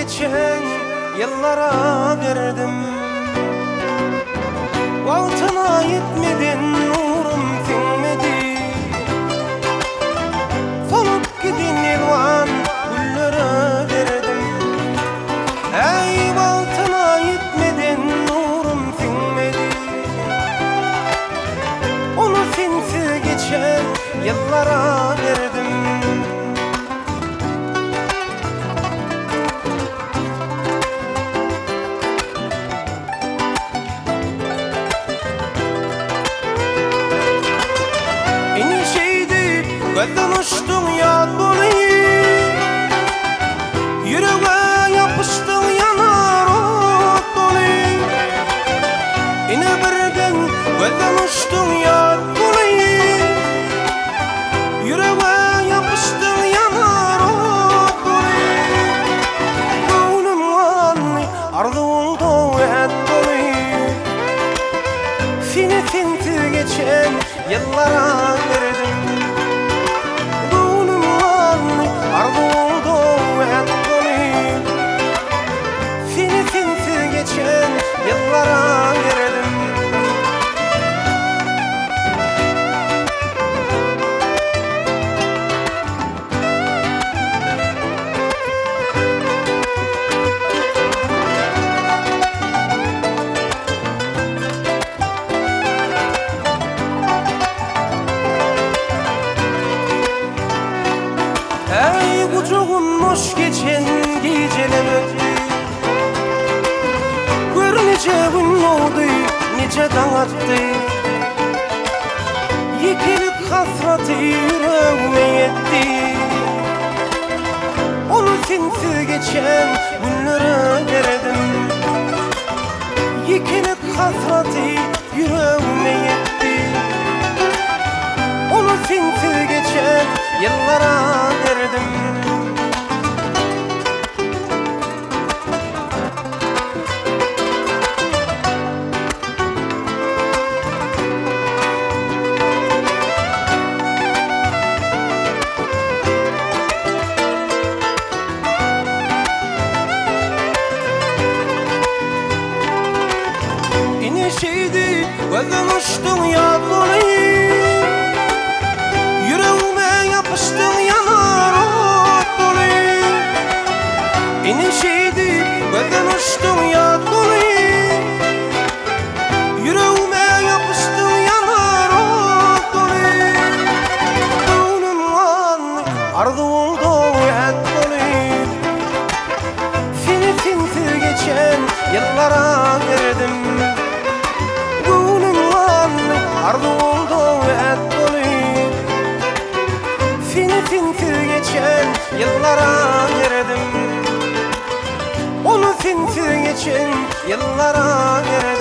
geçen yıllara verdim. Altına yetmedin, nurum sinmedi. Solup gidin elvan güllere verdim. Ey altına yetmedin, nurum sinmedi. Onu sensiz geçen yıllara verdim. Gözden uçtun yad bulayım, yüreğe yapıştın yanar ot bulayım. Yine birden gözden uçtun yad bulayım, yüreğe yapıştın yanar ot bulayım. Gönlüm anlı arzuldu et bulayım. Seni sensiz geçen yıllara verdim. Yıllara verdim. Ey kucağım boş geçen geceler, nice gün oldu, nice dağıttı. Yıkılık hasreti yüreğime yetti. Onu sensiz geçen günlere verdim. Yıkılık hasreti yüreğime yetti. Onu sensiz geçen yıllara verdim. Şeydi gözden uçtun yad bulayım, yüreğime yapıştın yanar ot bulayım. Yine şeydi gözden uçtun yad bulayım, yüreğime yapıştın yanar ot bulayım. Gönlüm anlı arzu oldu et bulayım. Seni sensiz geçen yıllara verdim. Arzu oldu et bulayım. Seni sensiz geçen yıllara verdim. Onu sensiz geçen yıllara verdim.